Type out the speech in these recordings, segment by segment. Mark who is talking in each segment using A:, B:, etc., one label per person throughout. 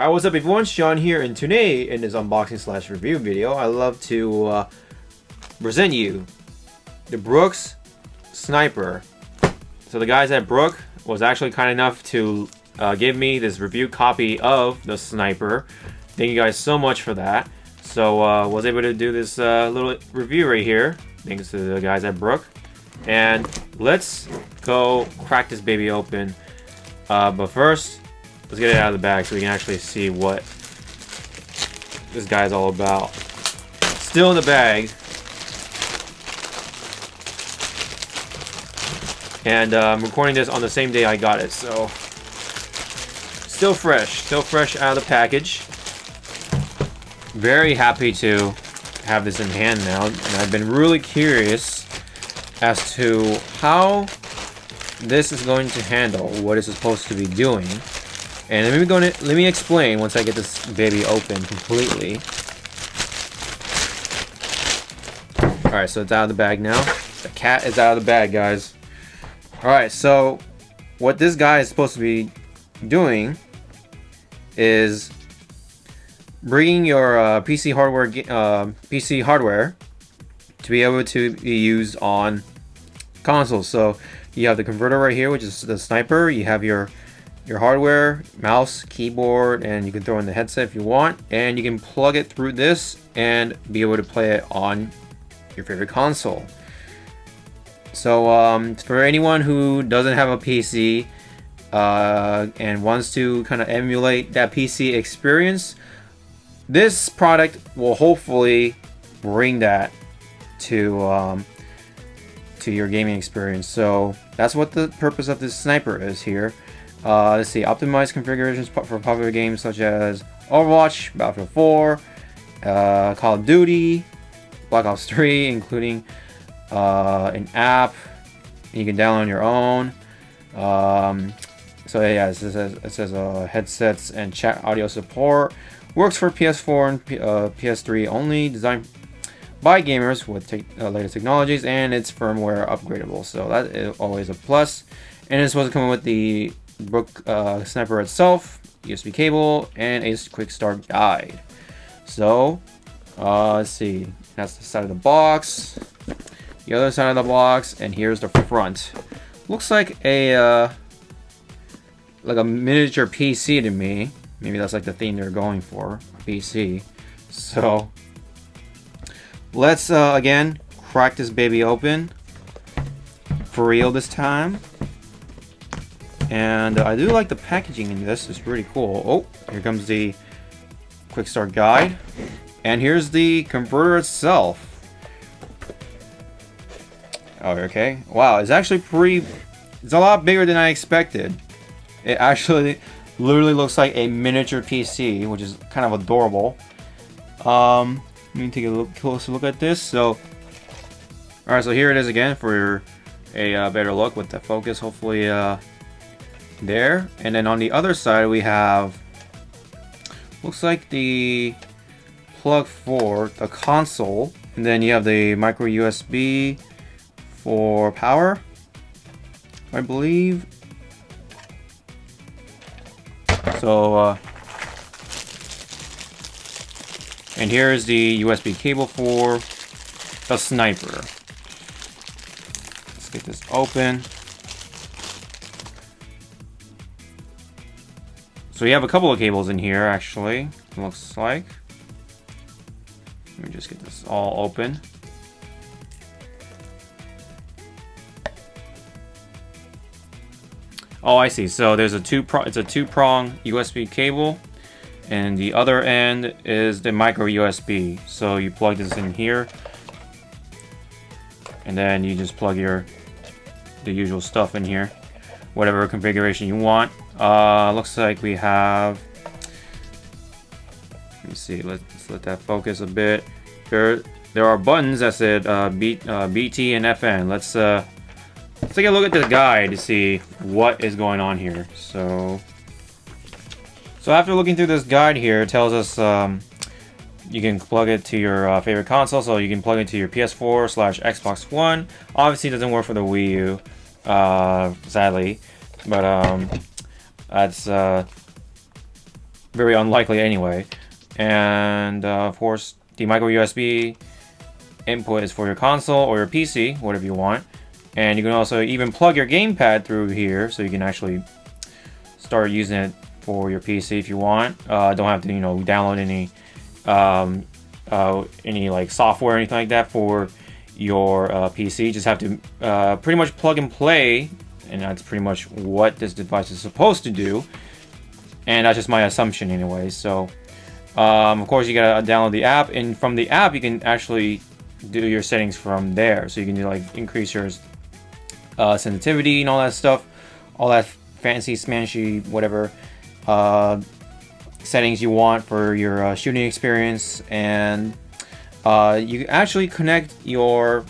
A: Alright, what's up everyone, Sean here, and today in this unboxing slash review video, I love to present you the Brook's Sniper. So the guys at Brook was actually kind enough to give me this review copy of the Sniper. Thank you guys so much for that. So was able to do this little review right here, thanks to the guys at Brook. And let's go crack this baby open. But first, let's get it out of the bag so we can actually see what this guy's all about. Still in the bag. And I'm recording this on the same day I got it, so still fresh out of the package. Very happy to have this in hand now, and I've been really curious as to how this is going to handle what it's supposed to be doing. And let me explain once I get this baby open completely. Alright, so it's out of the bag now. The cat is out of the bag, guys. Alright, so what this guy is supposed to be doing is bringing your PC hardware to be able to be used on consoles. So you have the converter right here, which is the Sniper. You have your hardware, mouse, keyboard, and you can throw in the headset if you want, and you can plug it through this and be able to play it on your favorite console. So for anyone who doesn't have a PC and wants to kind of emulate that PC experience, this product will hopefully bring that to your gaming experience. So that's what the purpose of this Sniper is here. Let's see, optimized configurations for popular games such as Overwatch, Battlefield 4, Call of Duty, Black Ops 3, including an app you can download on your own. So yeah, it says headsets and chat audio support. Works for PS4 and PS3 only. Designed by gamers with latest technologies, and it's firmware upgradable. So that is always a plus. And it's supposed to come with the Brook Sniper itself, USB cable, and a quick start guide. So let's see, that's the side of the box, the other side of the box, and here's the front. Looks like a miniature PC to me. Maybe that's like the theme they're going for, PC. So let's again crack this baby open for real this time. And I do like the packaging in this. It's really cool. Oh, here comes the quick start guide. And here's the converter itself. Oh, okay. Wow, it's actually it's a lot bigger than I expected. It actually literally looks like a miniature PC, which is kind of adorable. Let me take a closer look at this. So, alright, so here it is again for a better look with the focus, hopefully there. And then on the other side we have, looks like the plug for the console, and then you have the micro USB for power, I believe. So and here is the USB cable for the Sniper. Let's get this open. So you have a couple of cables in here, actually, it looks like. Let me just get this all open. Oh, I see. So there's it's a two-prong USB cable, and the other end is the micro USB. So you plug this in here, and then you just plug the usual stuff in here, whatever configuration you want. Looks like we have, let me see, let's let that focus a bit. There are buttons that said BT and FN. Let's take a look at the guide to see what is going on here. So after looking through this guide here, it tells us you can plug it to your favorite console. So you can plug it to your PS4/Xbox One. Obviously it doesn't work for the Wii U, sadly, but that's very unlikely anyway. And of course, the micro USB input is for your console or your PC, whatever you want. And you can also even plug your gamepad through here, so you can actually start using it for your PC if you want. Don't have to, download any like software or anything like that for your PC. Just have to pretty much plug and play, and that's pretty much what this device is supposed to do. And that's just my assumption anyway. So of course you gotta download the app, and from the app you can actually do your settings from there. So you can do like increase your sensitivity and all that stuff, all that fancy smanchy whatever settings you want for your shooting experience. And you actually connect your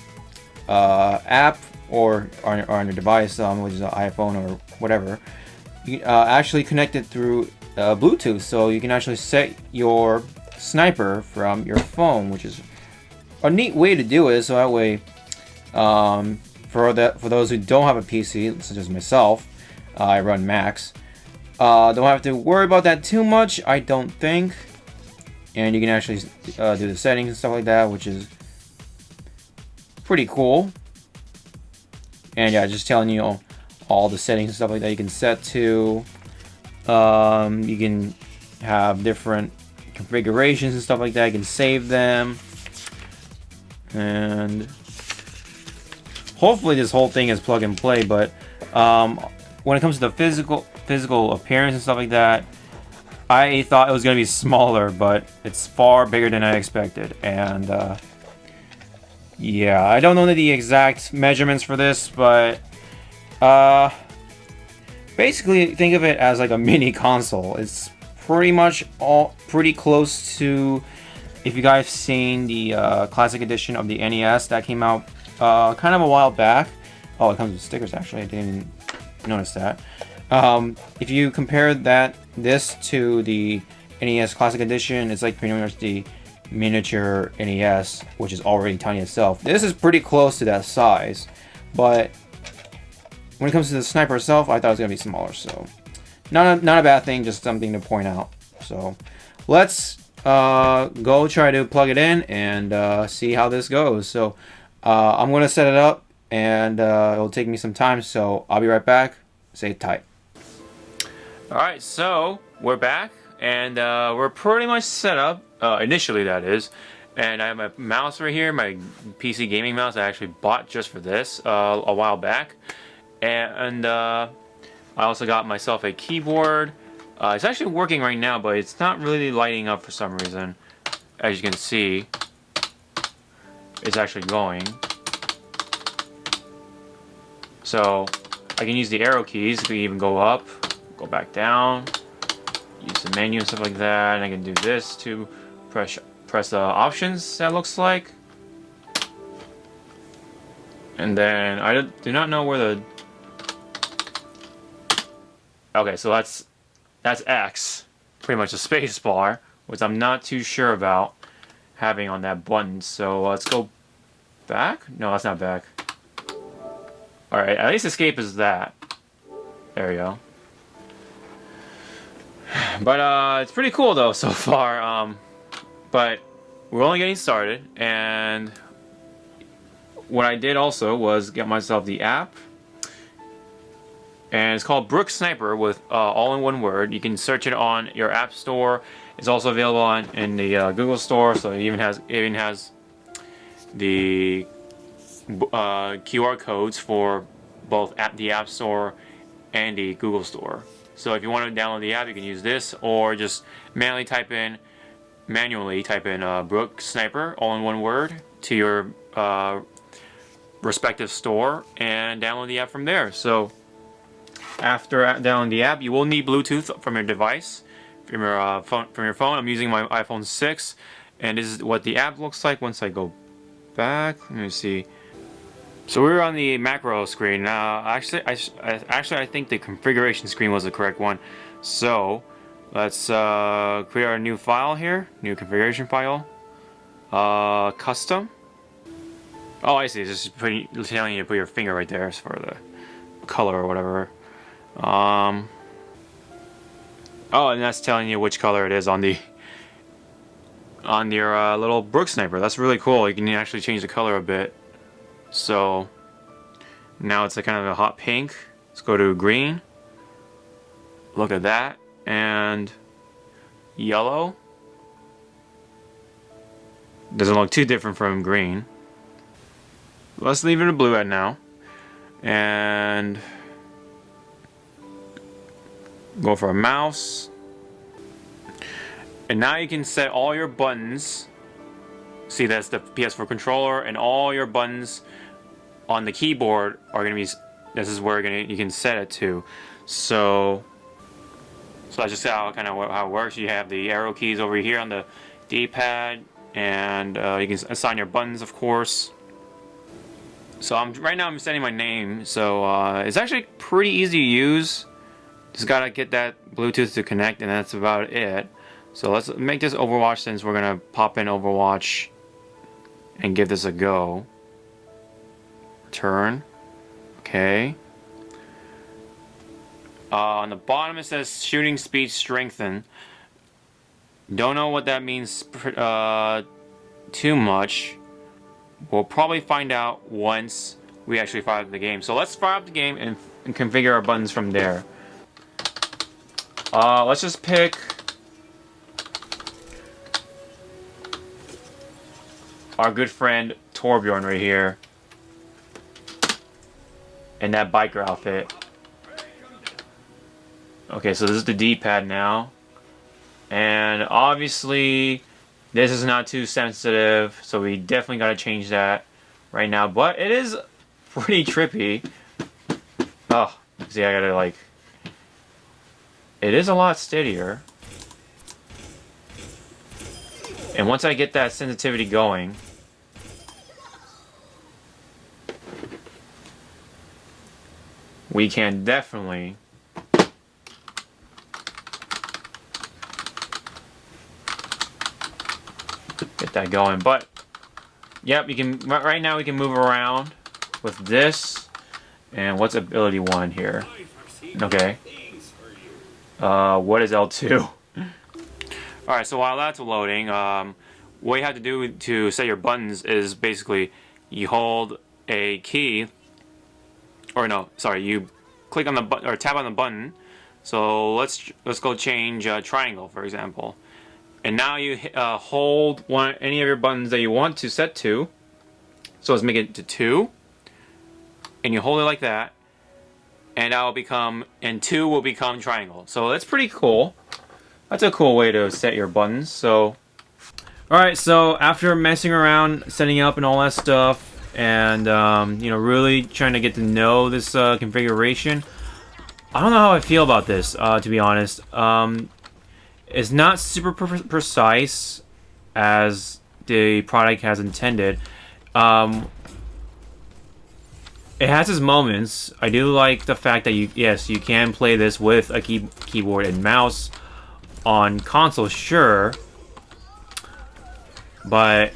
A: app or on your device, which is an iPhone or whatever. You actually connect it through Bluetooth, so you can actually set your sniper from your phone, which is a neat way to do it. So that way, for those who don't have a PC, such as myself, I run Macs. Don't have to worry about that too much, I don't think. And you can actually do the settings and stuff like that, which is pretty cool. And yeah, just telling you all the settings and stuff like that you can set to. You can have different configurations and stuff like that. You can save them. And hopefully this whole thing is plug and play, but when it comes to the physical appearance and stuff like that, I thought it was going to be smaller, but it's far bigger than I expected. And yeah, I don't know the exact measurements for this, but basically think of it as like a mini console. It's pretty much pretty close to, if you guys seen the classic edition of the NES that came out kind of a while back. Oh, it comes with stickers actually. I didn't even notice that. If you compare this to the NES Classic Edition, it's like pretty much the miniature NES, which is already tiny itself. This is pretty close to that size, but when it comes to the sniper itself, I thought it was gonna be smaller. So, not a bad thing, just something to point out. So, let's go try to plug it in and see how this goes. So, I'm gonna set it up, and it'll take me some time. So, I'll be right back. Stay tight. Alright, so we're back, and we're pretty much set up, initially that is. And I have my mouse right here, my PC gaming mouse I actually bought just for this a while back. And I also got myself a keyboard. It's actually working right now, but it's not really lighting up for some reason. As you can see, it's actually going. So I can use the arrow keys to even go up, go back down, use the menu and stuff like that, and I can do this to press the options, that looks like. And then I do not know where the... Okay, so that's X, pretty much a space bar, which I'm not too sure about having on that button. So let's go back. No, that's not back. Alright, at least escape is that. There we go. But it's pretty cool though so far. But we're only getting started, and what I did also was get myself the app, and it's called Brook Sniper, with all in one word. You can search it on your app store. It's also available in the Google store, so it even has the QR codes for both the App Store and the Google Store. So if you want to download the app, you can use this, or just manually type in Brook Sniper, all in one word, to your respective store and download the app from there. So after downloading the app, you will need Bluetooth from your device, from your phone. I'm using my iPhone 6, and this is what the app looks like once I go back. Let me see. So we're on the macro screen now. Actually, I think the configuration screen was the correct one. So let's create our new file here, new configuration file, custom. Oh, I see. It's just telling you to put your finger right there for the color or whatever. Oh, and that's telling you which color it is on your little Brook sniper. That's really cool. You can actually change the color a bit. So now it's a kind of a hot pink. Let's go to green. Look at that. And yellow. Doesn't look too different from green. Let's leave it in blue at now. And go for a mouse. And now you can set all your buttons. See, that's the PS4 controller, and all your buttons on the keyboard are gonna be. This is where you can set it to. So that's just how it works. You have the arrow keys over here on the D-pad, and you can assign your buttons, of course. So right now I'm setting my name. So it's actually pretty easy to use. Just gotta get that Bluetooth to connect, and that's about it. So let's make this Overwatch, since we're gonna pop in Overwatch and give this a go. Turn. Okay. On the bottom it says shooting speed strengthen. Don't know what that means too much. We'll probably find out once we actually fire up the game. So let's fire up the game and configure our buttons from there. Let's just pick our good friend Torbjorn right here. And that biker outfit. Okay, so this is the D-pad now. And obviously, this is not too sensitive, so we definitely gotta change that right now. But it is pretty trippy. Oh, see, I gotta like... It is a lot steadier. And once I get that sensitivity going, we can definitely get that going. But yep, you can right now we can move around with this. And what's ability 1 here? Okay. What is L2? Alright, so while that's loading, what you have to do to set your buttons is basically you hold a key, or no, sorry, you click on the button or tap on the button. So let's go change triangle, for example, and now you hold any of your buttons that you want to set to. So let's make it to 2, and you hold it like that, and that will become, and 2 will become triangle. So that's pretty cool. That's a cool way to set your buttons. So, alright, so after messing around, setting up and all that stuff, and you know, really trying to get to know this configuration, I don't know how I feel about this, to be honest. It's not super precise as the product has intended. It has its moments. I do like the fact that you can play this with a keyboard and mouse on console, sure. But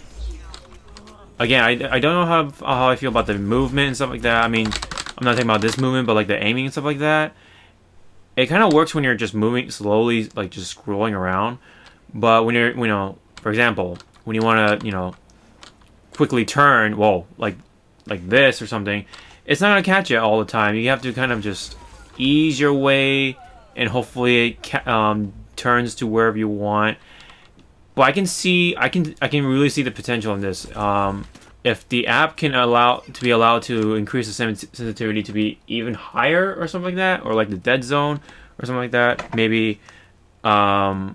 A: again, I don't know how I feel about the movement and stuff like that. I mean, I'm not talking about this movement, but like the aiming and stuff like that. It kind of works when you're just moving slowly, like just scrolling around. But when you're, you know, for example, when you want to, you know, quickly turn, whoa, like this or something, it's not gonna catch you all the time. You have to kind of just ease your way, and hopefully it turns to wherever you want. But I can really see the potential in this. If the app can be allowed to increase the sensitivity to be even higher or something like that, or like the dead zone or something like that, maybe if I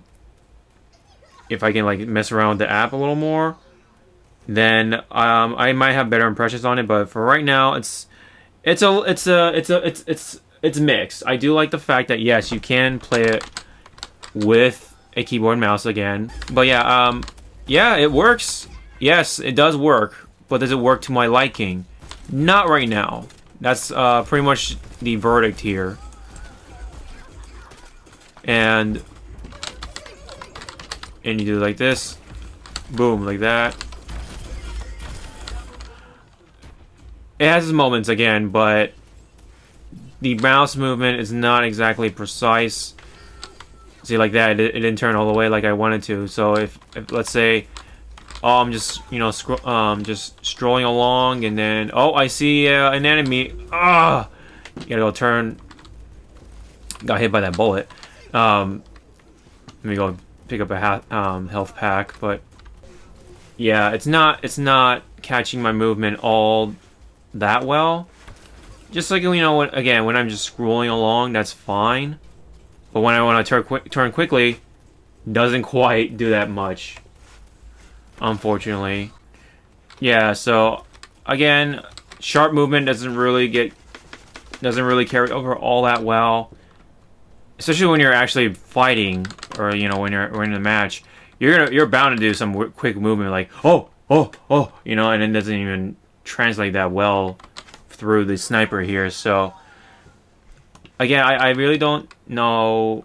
A: can like mess around with the app a little more, then I might have better impressions on it. But for right now, it's mixed. I do like the fact that yes, you can play it with a keyboard and mouse again. But yeah, yeah, it works. Yes, it does work. But does it work to my liking? Not right now. That's pretty much the verdict here. And you do it like this. Boom, like that. It has its moments again, but the mouse movement is not exactly precise. See, like that, it didn't turn all the way like I wanted to. So if let's say, oh, I'm just, you know, just strolling along, and then, oh, I see an enemy. Ah, you gotta go turn. Got hit by that bullet. Let me go pick up a health pack, but yeah, it's not catching my movement all that well. Just like, you know, when I'm just scrolling along, that's fine. But when I want to turn quickly, doesn't quite do that much, unfortunately. Yeah, so again, sharp movement doesn't really carry over all that well, especially when you're actually fighting, or you know, when you're in a match. You're bound to do some quick movement, like oh, you know, and it doesn't even translate that well through the sniper here. So again, I really don't know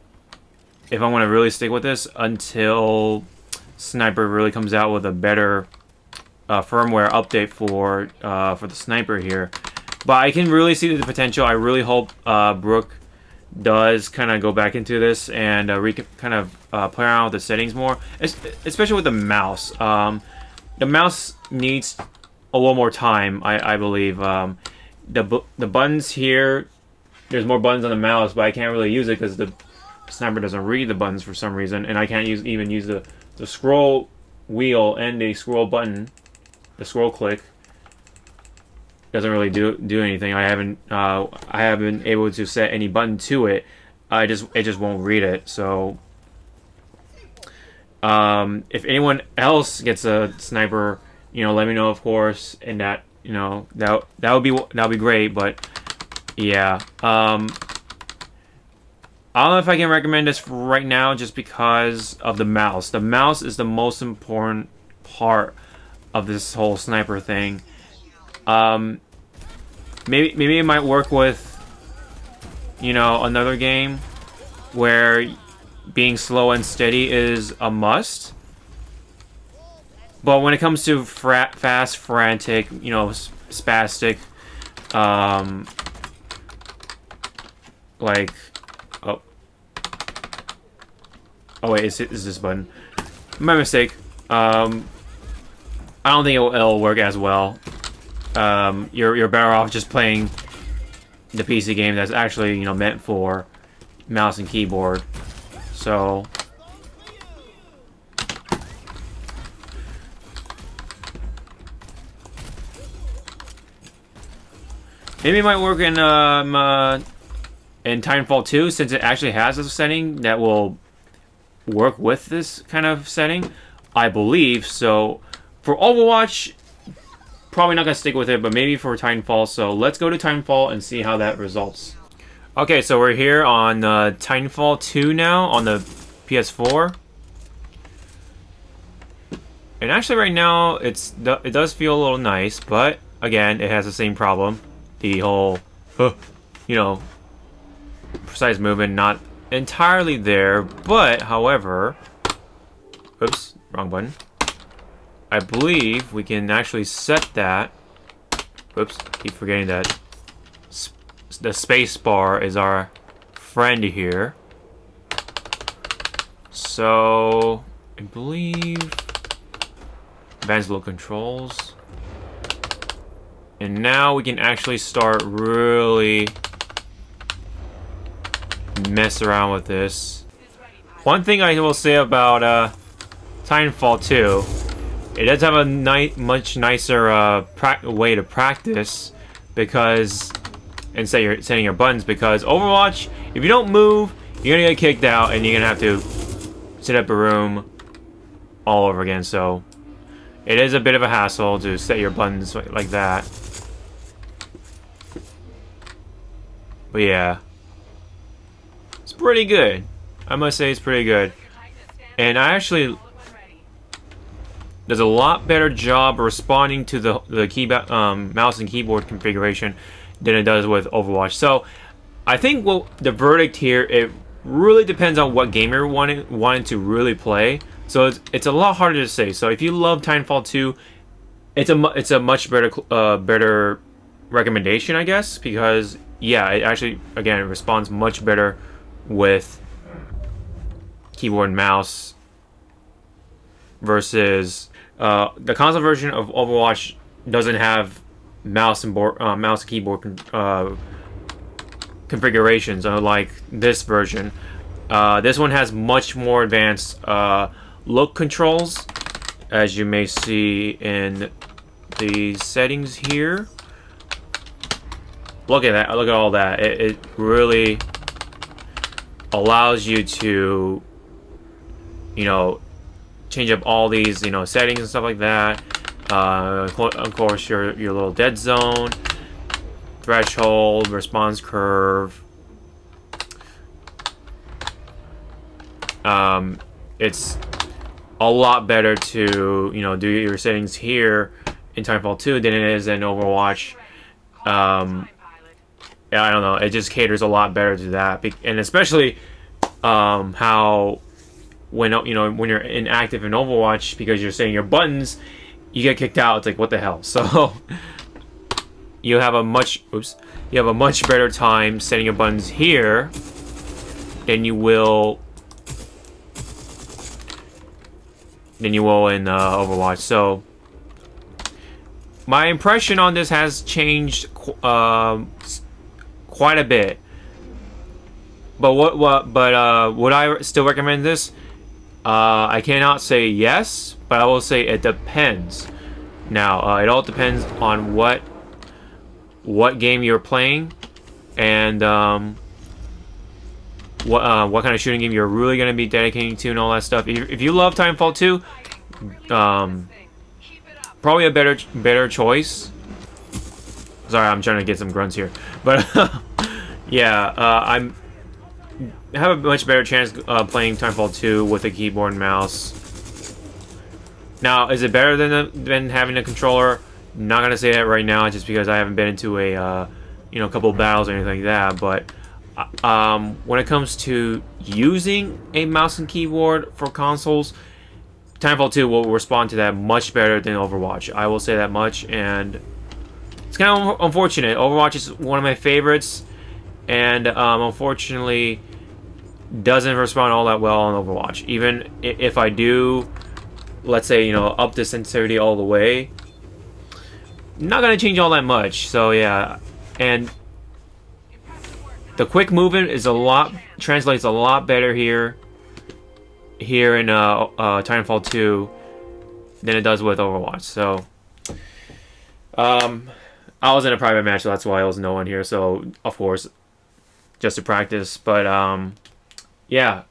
A: if I want to really stick with this until Sniper really comes out with a better firmware update for the Sniper here. But I can really see the potential. I really hope Brook does kind of go back into this and kind of play around with the settings more, especially with the mouse. The mouse needs a little more time, I believe. The buttons here, there's more buttons on the mouse, but I can't really use it because the Sniper doesn't read the buttons for some reason, and I can't even use the scroll wheel and the scroll button. The scroll click doesn't really do anything. I haven't been able to set any button to it. It just won't read it. So if anyone else gets a Sniper, you know, let me know, of course, and that, you know, that would be great. But yeah, I don't know if I can recommend this right now, just because of the mouse. The mouse is the most important part of this whole Sniper thing. Maybe it might work with, you know, another game where being slow and steady is a must. But when it comes to fast, frantic, you know, spastic, like, oh wait, is this button? My mistake. I don't think it'll work as well. You're better off just playing the PC game that's actually, you know, meant for mouse and keyboard. So maybe it might work in Titanfall 2, since it actually has a setting that will work with this kind of setting, I believe. So for Overwatch, probably not gonna stick with it, but maybe for Titanfall. So let's go to Titanfall and see how that results. Okay, so we're here on Titanfall 2 now on the PS4, and actually right now it does feel a little nice, but again, it has the same problem. The whole, you know, precise movement not entirely there, but however, oops, wrong button. I believe we can actually set that. Oops, keep forgetting that the space bar is our friend here. So I believe advanced load controls, and now we can actually start really mess around with this. One thing I will say about Titanfall 2, it does have a much nicer way to practice, because setting your buttons, because Overwatch, if you don't move, you're gonna get kicked out and you're gonna have to set up a room all over again. So it is a bit of a hassle to set your buttons like that. But yeah, it's pretty good. I must say it's pretty good. And I actually does a lot better job responding to the mouse and keyboard configuration than it does with Overwatch. So I think the verdict here, it really depends on what game you're wanting to really play. So it's a lot harder to say. So if you love Titanfall 2, it's a much better recommendation, I guess, because yeah, it actually, again, it responds much better with keyboard and mouse versus the console version of Overwatch doesn't have mouse and keyboard configurations, unlike this version. This one has much more advanced look controls, as you may see in the settings here. Look at that! Look at all that! It really allows you to, you know, change up all these, you know, settings and stuff like that. Of course, your little dead zone, threshold, response curve. It's a lot better to, you know, do your settings here in Titanfall 2 than it is in Overwatch. Yeah, I don't know. It just caters a lot better to that, and especially how when you're inactive in Overwatch because you're setting your buttons, you get kicked out. It's like, what the hell? So you have a much better time setting your buttons here than you will in Overwatch. So my impression on this has changed quite a bit. But would I still recommend this? I cannot say yes, but I will say it depends. Now, it all depends on what game you're playing, and what kind of shooting game you're really going to be dedicating to, and all that stuff. If you love Titanfall 2, probably a better choice. Sorry, I'm trying to get some grunts here, but yeah, I have a much better chance playing Titanfall 2 with a keyboard and mouse. Now, is it better than having a controller? Not gonna say that right now, just because I haven't been into a couple of battles or anything like that. But when it comes to using a mouse and keyboard for consoles, Titanfall 2 will respond to that much better than Overwatch. I will say that much, and it's kind of unfortunate. Overwatch is one of my favorites, and unfortunately doesn't respond all that well on Overwatch. Even if I do, let's say, up the sensitivity all the way, not gonna change all that much. So yeah, and the quick movement translates a lot better here in Titanfall 2 than it does with Overwatch. So I was in a private match, so that's why I was no one here. So of course, just to practice. But yeah,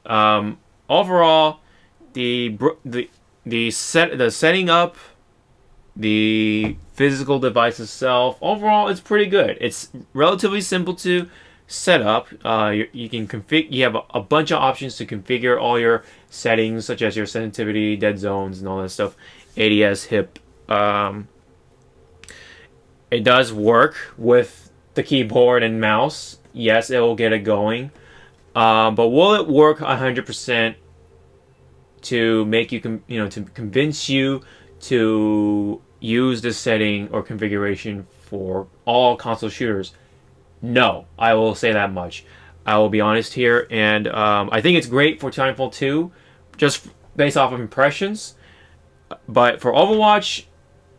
A: overall, the setting up, the physical device itself, overall, it's pretty good. It's relatively simple to set up. You can configure. You have a bunch of options to configure all your settings, such as your sensitivity, dead zones, and all that stuff. ADS, hip. It does work with the keyboard and mouse. Yes, it will get it going. But will it work 100% to make you, to convince you to use this setting or configuration for all console shooters? No, I will say that much. I will be honest here, and I think it's great for Titanfall 2, just based off of impressions. But for Overwatch,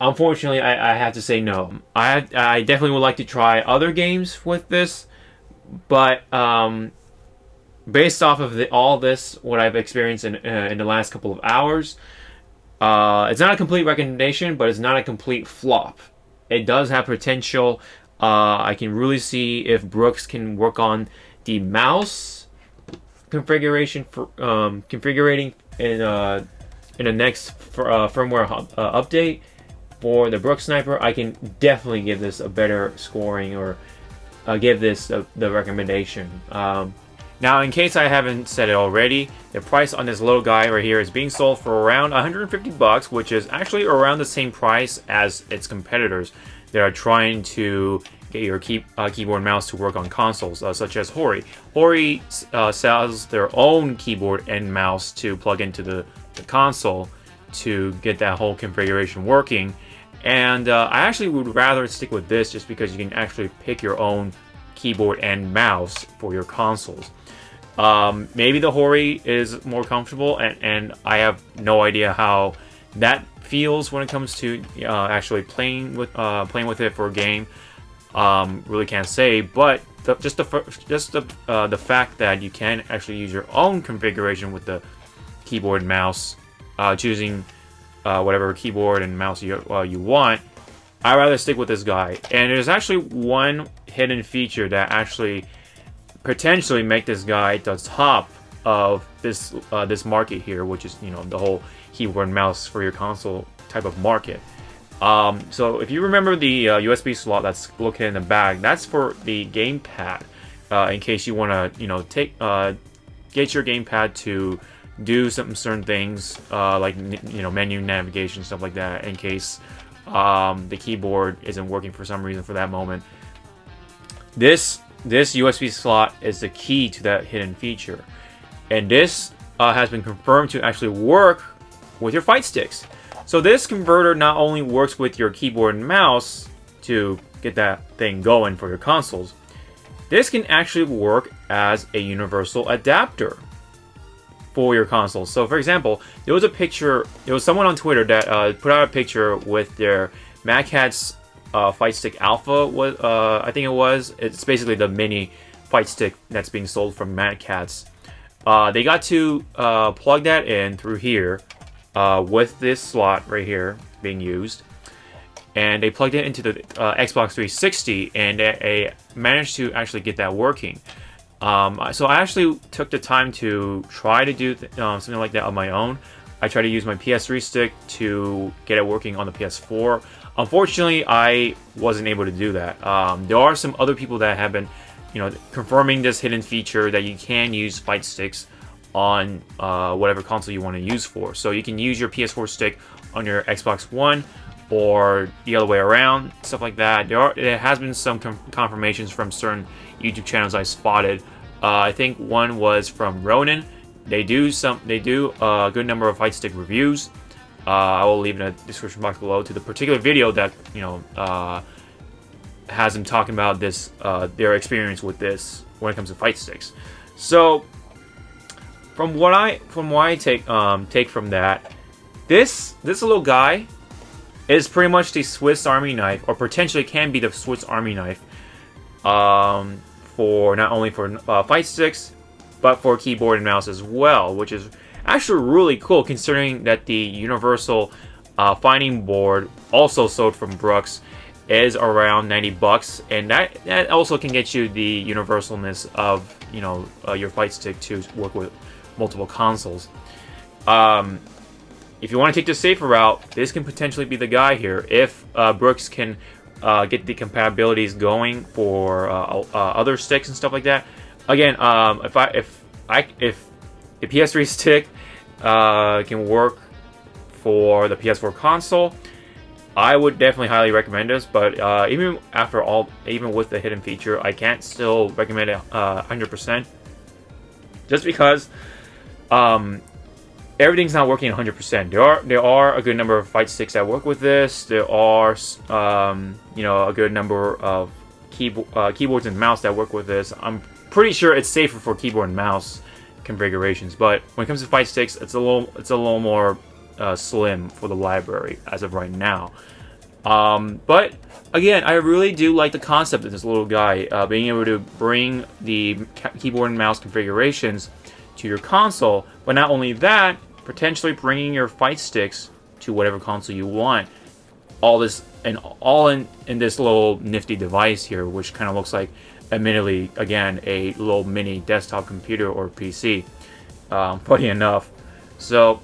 A: unfortunately, I have to say no. I definitely would like to try other games with this, but based off of all this, what I've experienced in the last couple of hours, it's not a complete recommendation, but it's not a complete flop. It does have potential. I can really see if Brooks can work on the mouse configuration for configuring in the next firmware update for the Brook sniper. I can definitely give this a better scoring, or give this the recommendation. Now, in case I haven't said it already, the price on this little guy right here is being sold for around $150, which is actually around the same price as its competitors that are trying to get your keyboard and mouse to work on consoles, such as Hori. Hori sells their own keyboard and mouse to plug into the console to get that whole configuration working. And I actually would rather stick with this, just because you can actually pick your own keyboard and mouse for your consoles.
B: Maybe the Hori is more comfortable, and I have no idea how that feels when it comes to actually playing with it for a game. Really can't say, but just the fact that you can actually use your own configuration with the keyboard and mouse, choosing whatever keyboard and mouse you want. I'd rather stick with this guy. And there's actually one hidden feature that actually potentially make this guy the top of this this market here, which is, you know, the whole keyboard and mouse for your console type of market. So if you remember the USB slot that's located in the back, that's for the gamepad. In case you want to, you know, get your gamepad to do some certain things, like, you know, menu navigation, stuff like that, in case the keyboard isn't working for some reason for that moment. This USB slot is the key to that hidden feature, and this has been confirmed to actually work with your fight sticks. So this converter not only works with your keyboard and mouse to get that thing going for your consoles, this can actually work as a universal adapter for your consoles. So for example, there was someone on Twitter that put out a picture with their Mad Catz Fight Stick Alpha, I think it was. It's basically the mini fight stick that's being sold from Mad Catz. They got to plug that in through here with this slot right here being used, and they plugged it into the Xbox 360, and they managed to actually get that working. So I actually took the time to try to do something like that on my own. I tried to use my PS3 stick to get it working on the PS4. Unfortunately, I wasn't able to do that. There are some other people that have been, you know, confirming this hidden feature that you can use fight sticks on whatever console you want to use for. So you can use your PS4 stick on your Xbox One, or the other way around, stuff like that. There has been some confirmations from certain YouTube channels I spotted. I think one was from Ronin. They do a good number of fight stick reviews. I will leave in the description box below to the particular video that, you know, has them talking about this, their experience with this when it comes to fight sticks. So from what I take from that, this little guy is pretty much the Swiss Army knife, or potentially can be the Swiss Army knife, for not only for fight sticks, but for keyboard and mouse as well, which is actually really cool considering that the universal fighting board, also sold from Brook's, is around 90 bucks, and that also can get you the universalness of, you know, your fight stick to work with multiple consoles. If you want to take the safer route, this can potentially be the guy here if Brook's can get the compatibilities going for other sticks and stuff like that. Again, if the PS3 stick can work for the PS4 console, I would definitely highly recommend this. But even with the hidden feature, I can't still recommend it 100%, just because everything's not working 100%. There are a good number of fight sticks that work with this. There are you know, a good number of keyboards and mouse that work with this. I'm pretty sure it's safer for keyboard and mouse configurations, but when it comes to fight sticks, it's a little more slim for the library as of right now. But again, I really do like the concept of this little guy, being able to bring the keyboard and mouse configurations to your console, but not only that, potentially bringing your fight sticks to whatever console you want. All in this little nifty device here, which kind of looks like, admittedly, again, a little mini desktop computer or PC. Funny enough. So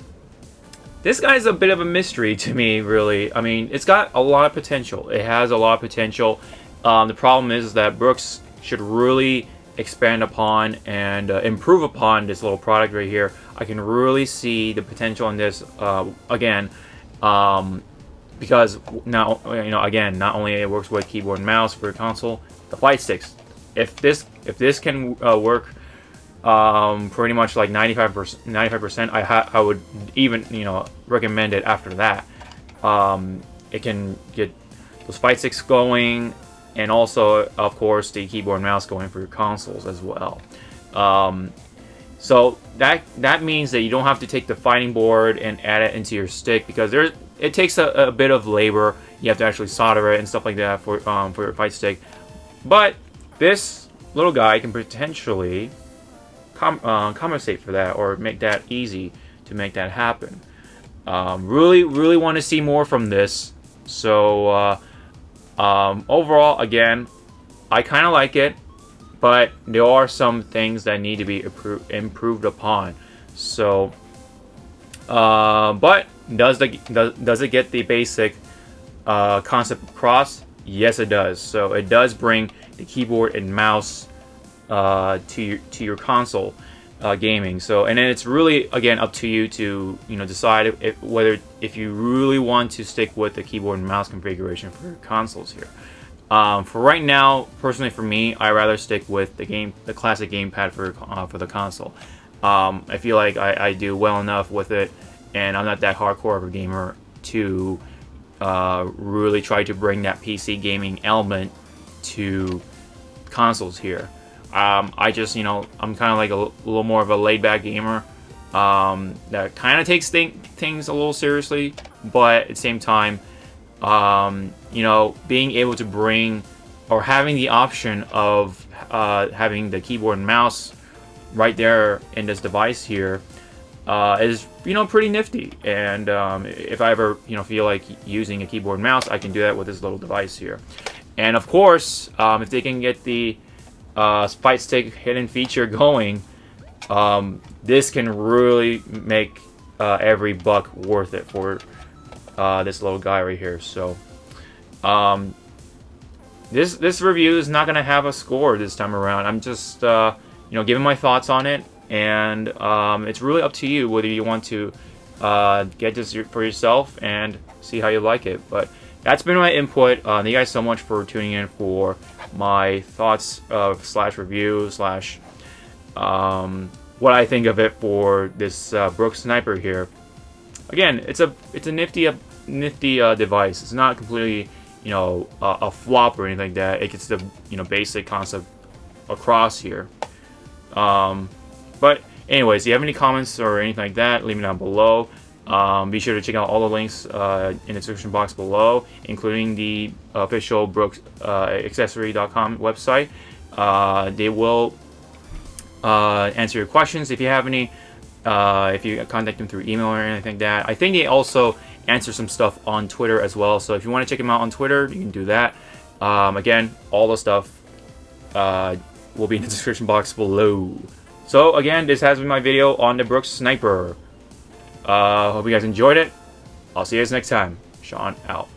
B: this guy's a bit of a mystery to me, really. I mean, it's got a lot of potential. It has a lot of potential. The problem is that Brook's should really expand upon and improve upon this little product right here. I can really see the potential in this again, because now, you know, again, not only it works with keyboard and mouse for your console, the fight sticks. If this can work pretty much like 95%, I would even, you know, recommend it after that. It can get those fight sticks going, and also, of course, the keyboard and mouse going for your consoles as well. So that means that you don't have to take the fighting board and add it into your stick, because it takes a bit of labor. You have to actually solder it and stuff like that for your fight stick. But this little guy can potentially compensate for that, or make that easy to make that happen. Really want to see more from this. So overall, again, I kind of like it, but there are some things that need to be improved upon. So, but does it get the basic concept across? Yes, it does. So it does bring the keyboard and mouse to your console gaming. So, and then it's really, again, up to you to decide if you really want to stick with the keyboard and mouse configuration for your consoles here. For right now, personally for me, I rather stick with the classic gamepad for the console. I feel like I do well enough with it, and I'm not that hardcore of a gamer to really try to bring that PC gaming element to consoles here. I just, I'm kind of like a little more of a laid-back gamer that kind of takes things a little seriously, but at the same time, being able to bring, or having the option of having the keyboard and mouse right there in this device here is pretty nifty. And if I ever feel like using a keyboard and mouse, I can do that with this little device here. And of course, if they can get the fight stick hidden feature going, this can really make every buck worth it for this little guy right here. So this review is not gonna have a score this time around. I'm just giving my thoughts on it, and it's really up to you whether you want to get this for yourself and see how you like it. But that's been my input. Thank you guys so much for tuning in for my thoughts slash review slash what I think of it for this Brook Sniper here. Again, it's a nifty device. It's not completely a flop or anything like that. It gets the basic concept across here. But anyways, if you have any comments or anything like that, leave them down below. Be sure to check out all the links in the description box below, including the official Brook accessory.com website. They will answer your questions if you have any. If you contact them through email or anything like that. I think they also answer some stuff on Twitter as well. So if you want to check them out on Twitter, you can do that. Again, all the stuff will be in the description box below. So again, this has been my video on the Brook Sniper. Hope you guys enjoyed it. I'll see you guys next time. Sean out.